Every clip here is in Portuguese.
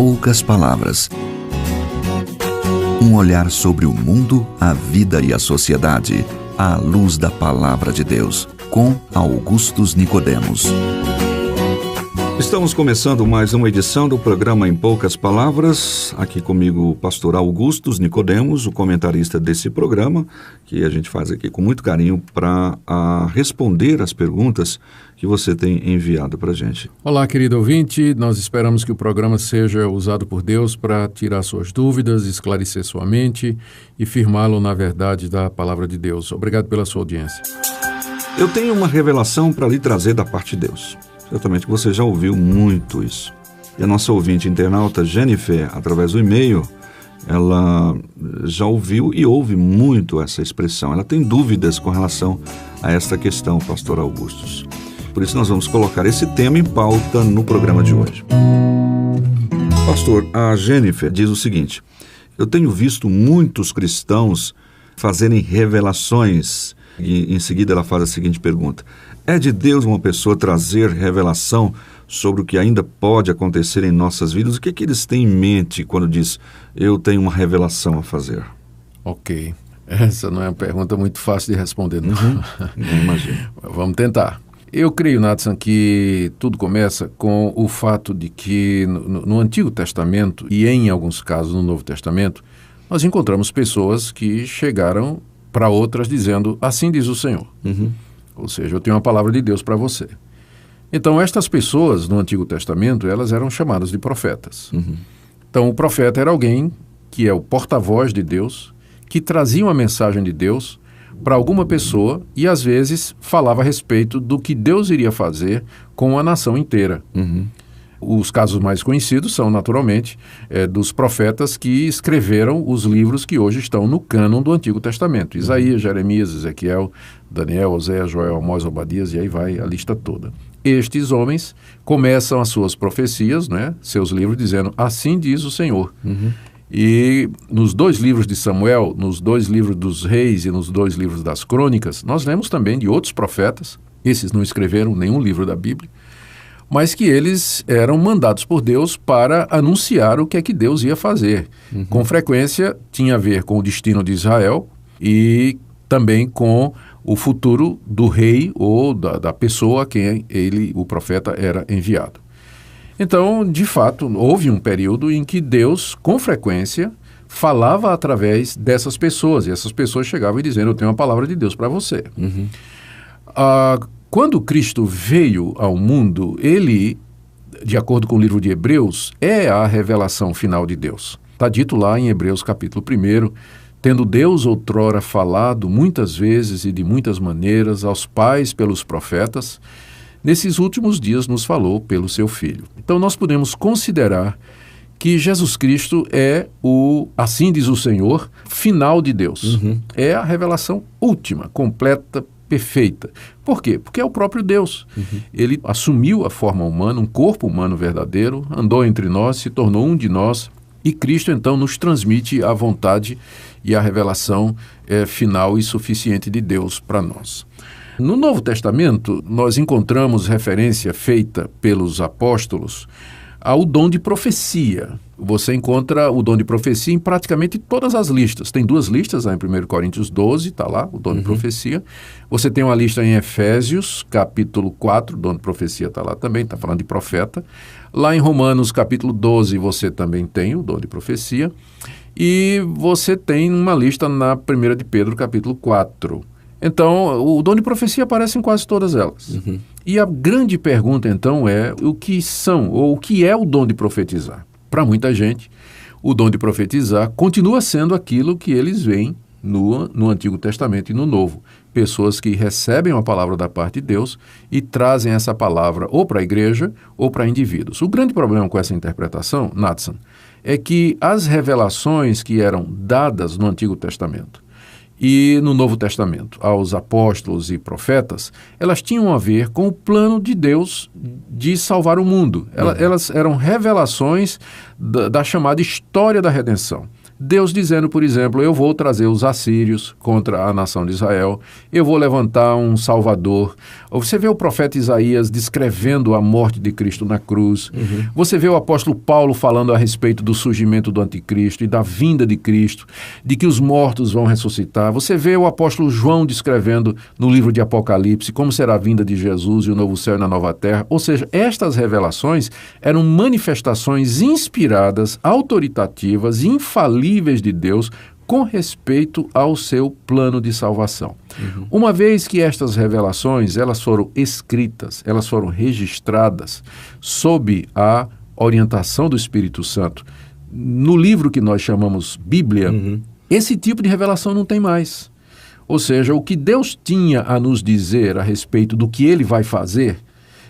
poucas palavras. Um olhar sobre o mundo, a vida e a sociedade, à luz da Palavra de Deus, com Augustus Nicodemos. Estamos começando mais uma edição do programa Em Poucas Palavras. Aqui comigo o pastor Augustus Nicodemos, o comentarista desse programa, que a gente faz aqui com muito carinho para responder as perguntas que você tem enviado para a gente. Olá, querido ouvinte. Nós esperamos que o programa seja usado por Deus para tirar suas dúvidas, esclarecer sua mente e firmá-lo na verdade da Palavra de Deus. Obrigado pela sua audiência. Eu tenho uma revelação para lhe trazer da parte de Deus. Certamente você já ouviu muito isso. E a nossa ouvinte internauta Jennifer, através do e-mail, ela já ouviu e ouve muito essa expressão. Ela tem dúvidas com relação a esta questão, pastor Augustus. Por isso nós vamos colocar esse tema em pauta no programa de hoje. Pastor, a Jennifer diz o seguinte: eu tenho visto muitos cristãos fazerem revelações. E em seguida ela faz a seguinte pergunta: é de Deus uma pessoa trazer revelação sobre o que ainda pode acontecer em nossas vidas? O que é que eles têm em mente quando diz, eu tenho uma revelação a fazer? Ok. Essa não é uma pergunta muito fácil de responder, não. Não imagino. Vamos tentar. Eu creio, Nathan, que tudo começa com o fato de que no Antigo Testamento e em alguns casos no Novo Testamento, nós encontramos pessoas que chegaram para outras dizendo, assim diz o Senhor. Ou seja, eu tenho uma palavra de Deus para você. Então, estas pessoas no Antigo Testamento, elas eram chamadas de profetas. Então, o profeta era alguém que é o porta-voz de Deus, que trazia uma mensagem de Deus para alguma pessoa e, às vezes, falava a respeito do que Deus iria fazer com a nação inteira. Os casos mais conhecidos são, naturalmente, dos profetas que escreveram os livros que hoje estão no cânon do Antigo Testamento. Isaías, Jeremias, Ezequiel, Daniel, Oséias, Joel, Amós, Obadias, e aí vai a lista toda. Estes homens começam as suas profecias, seus livros, dizendo, assim diz o Senhor. E nos 2 livros de Samuel, nos 2 livros dos reis e nos 2 livros das crônicas, nós lemos também de outros profetas, esses não escreveram nenhum livro da Bíblia, mas que eles eram mandados por Deus para anunciar o que é que Deus ia fazer. Com frequência, tinha a ver com o destino de Israel e também com o futuro do rei ou da pessoa a quem o profeta, era enviado. Então, de fato, houve um período em que Deus, com frequência, falava através dessas pessoas, e essas pessoas chegavam e diziam, eu tenho uma palavra de Deus para você. Quando Cristo veio ao mundo, ele, de acordo com o livro de Hebreus, é a revelação final de Deus. Está dito lá em Hebreus capítulo 1, tendo Deus outrora falado muitas vezes e de muitas maneiras aos pais pelos profetas, nesses últimos dias nos falou pelo seu Filho. Então nós podemos considerar que Jesus Cristo é o, assim diz o Senhor, final de Deus. É a revelação última, completa, perfeita. Por quê? Porque é o próprio Deus. Ele assumiu a forma humana, um corpo humano verdadeiro, andou entre nós, se tornou um de nós, e Cristo então nos transmite a vontade e a revelação final e suficiente de Deus para nós. No Novo Testamento, nós encontramos referência feita pelos apóstolos ao dom de profecia. Você encontra o dom de profecia em praticamente todas as listas. Tem 2 listas lá em 1 Coríntios 12, está lá, o dom de profecia. Você tem uma lista em Efésios, capítulo 4, o dom de profecia está lá também, está falando de profeta. Lá em Romanos, capítulo 12, você também tem o dom de profecia. E você tem uma lista na 1 de Pedro, capítulo 4. Então, o dom de profecia aparece em quase todas elas. E a grande pergunta, então, é o que são, ou o que é o dom de profetizar? Para muita gente, o dom de profetizar continua sendo aquilo que eles veem no Antigo Testamento e no Novo. Pessoas que recebem uma palavra da parte de Deus e trazem essa palavra ou para a igreja ou para indivíduos. O grande problema com essa interpretação, Nathan, é que as revelações que eram dadas no Antigo Testamento e no Novo Testamento aos apóstolos e profetas, elas tinham a ver com o plano de Deus de salvar o mundo. Elas eram revelações da chamada história da redenção. Deus dizendo, por exemplo, eu vou trazer os assírios contra a nação de Israel, eu vou levantar um salvador. Você vê o profeta Isaías descrevendo a morte de Cristo na cruz. Você vê o apóstolo Paulo falando a respeito do surgimento do anticristo e da vinda de Cristo, de que os mortos vão ressuscitar. Você vê o apóstolo João descrevendo no livro de Apocalipse como será a vinda de Jesus e o novo céu e a nova terra. Ou seja, estas revelações eram manifestações inspiradas, autoritativas, infalíveis de Deus com respeito ao seu plano de salvação. Uma vez que estas revelações elas foram escritas, elas foram registradas sob a orientação do Espírito Santo, no livro que nós chamamos Bíblia, esse tipo de revelação não tem mais. Ou seja, o que Deus tinha a nos dizer a respeito do que Ele vai fazer,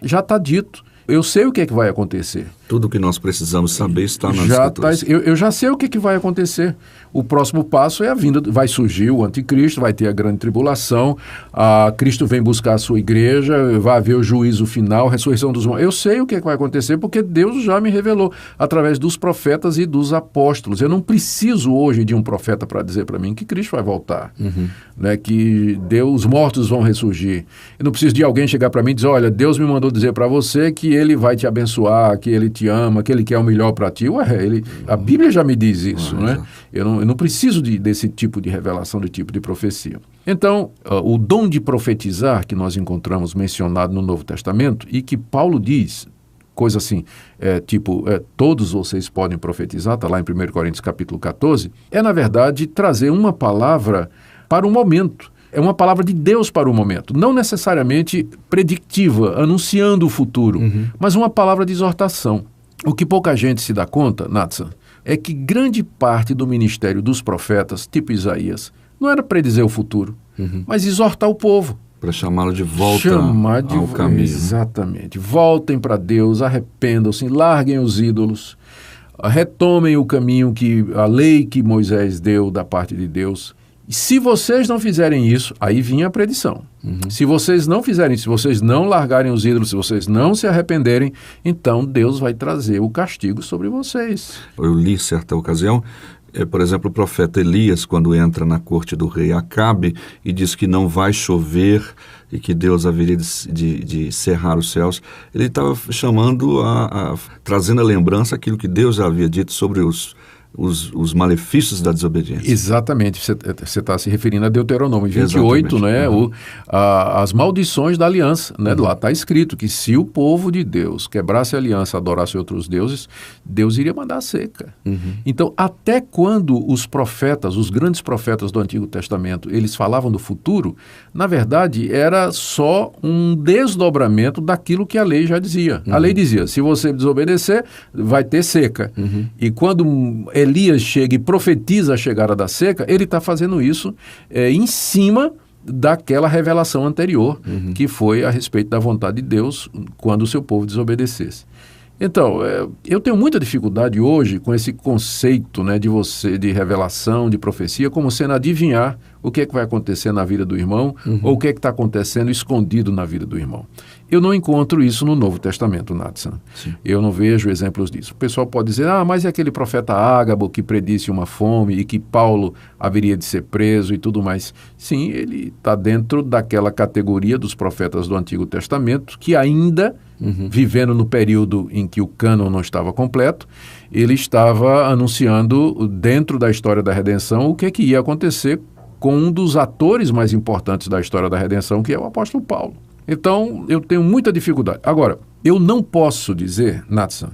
já está dito. Eu sei o que é que vai acontecer. Tudo o que nós precisamos saber está nas Escrituras. Eu já sei o que é que vai acontecer. O próximo passo é a vinda, vai surgir o anticristo, vai ter a grande tribulação, Cristo vem buscar a sua igreja, vai haver o juízo final, a ressurreição dos mortos. Eu sei o que é que vai acontecer porque Deus já me revelou através dos profetas e dos apóstolos. Eu não preciso hoje de um profeta para dizer para mim que Cristo vai voltar, né, que os mortos vão ressurgir. Eu não preciso de alguém chegar para mim e dizer, olha, Deus me mandou dizer para você que Ele vai te abençoar, que Ele te ama, que Ele quer o melhor para ti. A Bíblia já me diz isso, né? Eu não preciso desse tipo de revelação, de tipo de profecia. Então, o dom de profetizar que nós encontramos mencionado no Novo Testamento e que Paulo diz, coisa assim, todos vocês podem profetizar, está lá em 1 Coríntios capítulo 14, é na verdade trazer uma palavra para o momento. É uma palavra de Deus para o momento, não necessariamente predictiva, anunciando o futuro, mas uma palavra de exortação. O que pouca gente se dá conta, Natsan, é que grande parte do ministério dos profetas, tipo Isaías, não era predizer o futuro, mas exortar o povo. Para chamá-lo de volta ao caminho. Exatamente. Voltem para Deus, arrependam-se, larguem os ídolos, retomem o caminho a lei que Moisés deu da parte de Deus. E se vocês não fizerem isso, aí vinha a predição. Se vocês não fizerem isso, se vocês não largarem os ídolos, se vocês não se arrependerem, então Deus vai trazer o castigo sobre vocês. Eu li certa ocasião, por exemplo, o profeta Elias, quando entra na corte do rei Acabe e diz que não vai chover e que Deus haveria de cerrar os céus, ele estava chamando, trazendo a lembrança aquilo que Deus já havia dito sobre os malefícios da desobediência. Exatamente, você está se referindo a Deuteronômio 28, né? As maldições da aliança, né? Lá está escrito que se o povo de Deus quebrasse a aliança, adorasse outros deuses, Deus iria mandar a seca. Então, até quando os profetas, os grandes profetas do Antigo Testamento, eles falavam do futuro, na verdade, era só um desdobramento daquilo que a lei já dizia. A lei dizia, se você desobedecer, vai ter seca. E quando Elias chega e profetiza a chegada da seca, ele está fazendo isso em cima daquela revelação anterior, que foi a respeito da vontade de Deus quando o seu povo desobedecesse. Então, eu tenho muita dificuldade hoje com esse conceito, né, de revelação, de profecia, como sendo adivinhar o que é que vai acontecer na vida do irmão ou o que é que está acontecendo escondido na vida do irmão. Eu não encontro isso no Novo Testamento, Natsan. Eu não vejo exemplos disso. O pessoal pode dizer, mas é aquele profeta Ágabo que predisse uma fome e que Paulo haveria de ser preso e tudo mais. Sim, ele está dentro daquela categoria dos profetas do Antigo Testamento que ainda, vivendo no período em que o cânon não estava completo, ele estava anunciando dentro da história da redenção o que ia acontecer com um dos atores mais importantes da história da redenção, que é o apóstolo Paulo. Então, eu tenho muita dificuldade. Agora, eu não posso dizer, Natsan,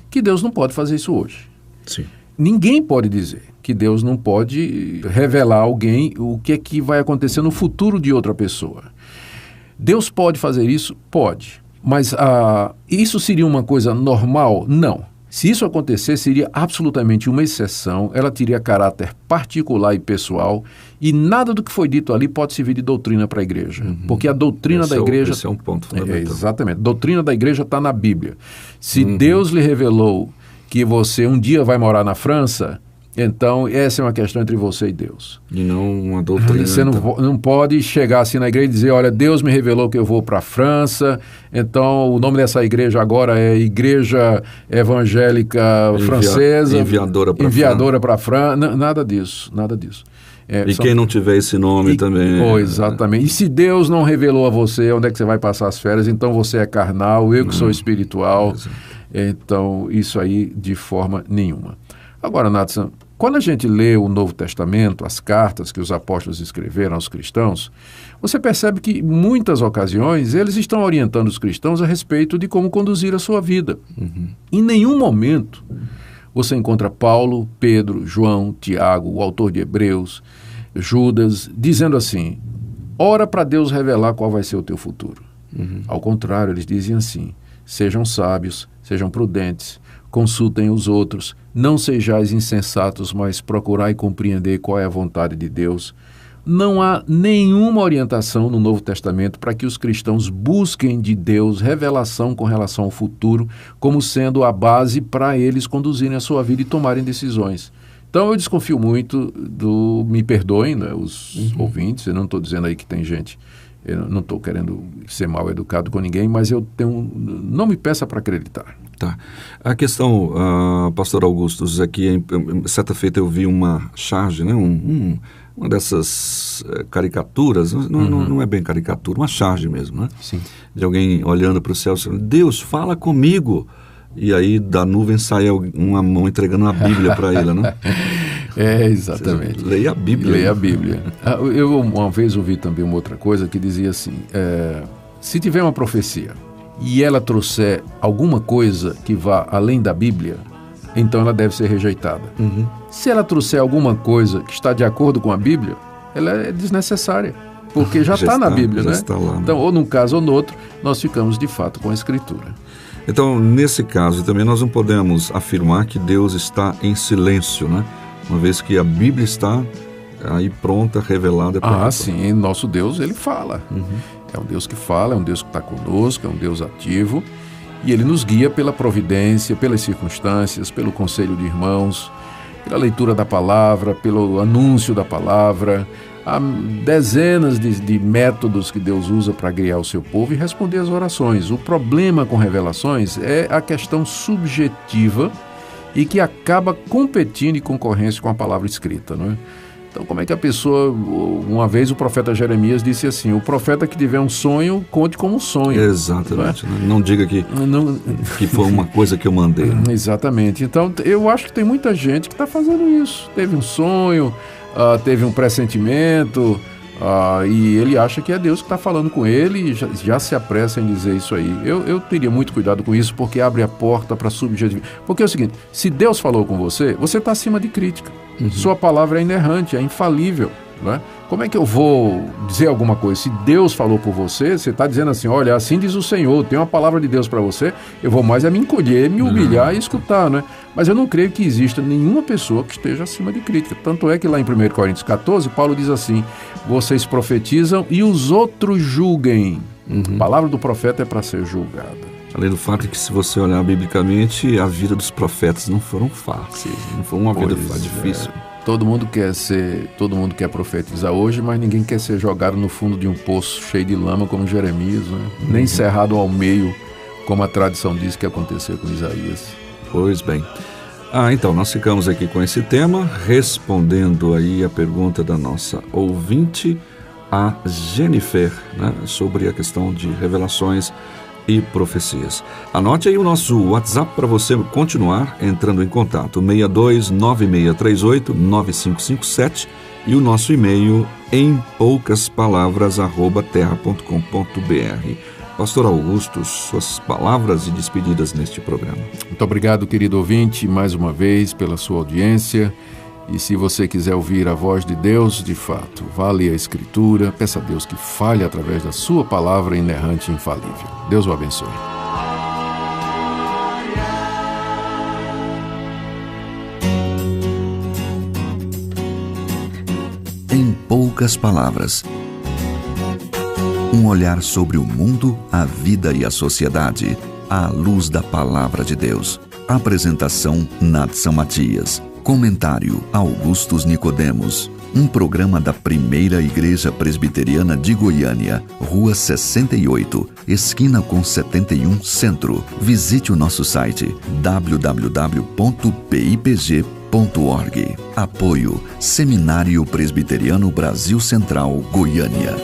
que Deus não pode fazer isso hoje. Sim. Ninguém pode dizer que Deus não pode revelar a alguém o que é que vai acontecer no futuro de outra pessoa. Deus pode fazer isso? Pode. Mas isso seria uma coisa normal? Não. Se isso acontecer, seria absolutamente uma exceção, ela teria caráter particular e pessoal, e nada do que foi dito ali pode servir de doutrina para a igreja. Porque a doutrina da igreja... Esse é um ponto fundamental. Exatamente. A doutrina da igreja está na Bíblia. Se Deus lhe revelou que você um dia vai morar na França, Então, essa é uma questão entre você e Deus. E não uma doutrina. Você não pode chegar assim na igreja e dizer, olha, Deus me revelou que eu vou para a França, então o nome dessa igreja agora é Igreja Evangélica Francesa. Enviadora para a França. Nada disso, nada disso. Quem não tiver esse nome também... Exatamente. E se Deus não revelou a você onde é que você vai passar as férias, então você é carnal, eu que sou espiritual. Então, isso aí de forma nenhuma. Agora, Nathan, quando a gente lê o Novo Testamento, as cartas que os apóstolos escreveram aos cristãos, você percebe que, em muitas ocasiões, eles estão orientando os cristãos a respeito de como conduzir a sua vida. Em nenhum momento você encontra Paulo, Pedro, João, Tiago, o autor de Hebreus, Judas, dizendo assim, ora para Deus revelar qual vai ser o teu futuro. Ao contrário, eles dizem assim, sejam sábios, sejam prudentes, consultem os outros, não sejais insensatos, mas procurai compreender qual é a vontade de Deus. Não há nenhuma orientação no Novo Testamento para que os cristãos busquem de Deus revelação com relação ao futuro, como sendo a base para eles conduzirem a sua vida e tomarem decisões. Então eu desconfio muito me perdoem, né, os ouvintes, eu não estou dizendo aí que tem gente... Eu não estou querendo ser mal educado com ninguém, mas não me peça para acreditar. Tá. A questão, pastor Augustus, é que certa feita eu vi uma charge, né, uma dessas caricaturas, não é bem caricatura, uma charge mesmo, né? Sim. De alguém olhando para o céu e dizendo, Deus, fala comigo. E aí da nuvem sai uma mão entregando uma Bíblia para ele, né? Exatamente. Leia a Bíblia. Leia a Bíblia. Eu uma vez ouvi também uma outra coisa que dizia assim, se tiver uma profecia e ela trouxer alguma coisa que vá além da Bíblia, então ela deve ser rejeitada. Se ela trouxer alguma coisa que está de acordo com a Bíblia, ela é desnecessária, porque já está na Bíblia, né? Está lá, né? Então, ou num caso ou no outro, nós ficamos de fato com a Escritura. Então, nesse caso também, nós não podemos afirmar que Deus está em silêncio, né? Uma vez que a Bíblia está aí pronta, revelada. Sim, nosso Deus, ele fala. É um Deus que fala, é um Deus que está conosco, é um Deus ativo, e ele nos guia pela providência, pelas circunstâncias, pelo conselho de irmãos, pela leitura da palavra, pelo anúncio da palavra. Há dezenas de métodos que Deus usa para guiar o seu povo e responder às orações. O problema com revelações é a questão subjetiva e que acaba competindo em concorrência com a palavra escrita, não é? Então, como é que a pessoa... Uma vez o profeta Jeremias disse assim, o profeta que tiver um sonho, conte como um sonho. Exatamente. Não diga que foi uma coisa que eu mandei. Né? Exatamente. Então, eu acho que tem muita gente que está fazendo isso. Teve um sonho, teve um pressentimento, e ele acha que é Deus que está falando com ele e já se apressa em dizer isso aí. Eu teria muito cuidado com isso, porque abre a porta para subjetividade. Porque é o seguinte, se Deus falou com você, você está acima de crítica. Sua palavra é inerrante, é infalível. Né? Como é que eu vou dizer alguma coisa? Se Deus falou por você, você está dizendo assim, olha, assim diz o Senhor, tem uma palavra de Deus para você, eu vou mais me encolher, me humilhar e escutar, né? Mas eu não creio que exista nenhuma pessoa que esteja acima de crítica. Tanto é que lá em 1 Coríntios 14, Paulo diz assim, vocês profetizam e os outros julguem. A palavra do profeta é para ser julgada. Além do fato de que, se você olhar biblicamente, a vida dos profetas não foram fáceis, não foi uma vida difícil. Todo mundo quer profetizar hoje, mas ninguém quer ser jogado no fundo de um poço cheio de lama como Jeremias, né? Nem cerrado ao meio, como a tradição diz que aconteceu com Isaías. Pois bem. Então, nós ficamos aqui com esse tema, respondendo aí a pergunta da nossa ouvinte, a Jennifer, né, sobre a questão de revelações e profecias. Anote aí o nosso WhatsApp para você continuar entrando em contato, 6296389557, e o nosso e-mail empoucaspalavras@terra.com.br. Pastor Augusto, suas palavras e despedidas neste programa. Muito obrigado, querido ouvinte, mais uma vez pela sua audiência. E se você quiser ouvir a voz de Deus, de fato, vá ler a Escritura, peça a Deus que fale através da sua palavra inerrante e infalível. Deus o abençoe. Em poucas palavras. Um olhar sobre o mundo, a vida e a sociedade, à luz da palavra de Deus. Apresentação Nathan Matias. Comentário Augustus Nicodemos. Um programa da Primeira Igreja Presbiteriana de Goiânia, Rua 68, esquina com 71, Centro. Visite o nosso site www.pipg.org. Apoio Seminário Presbiteriano Brasil Central, Goiânia.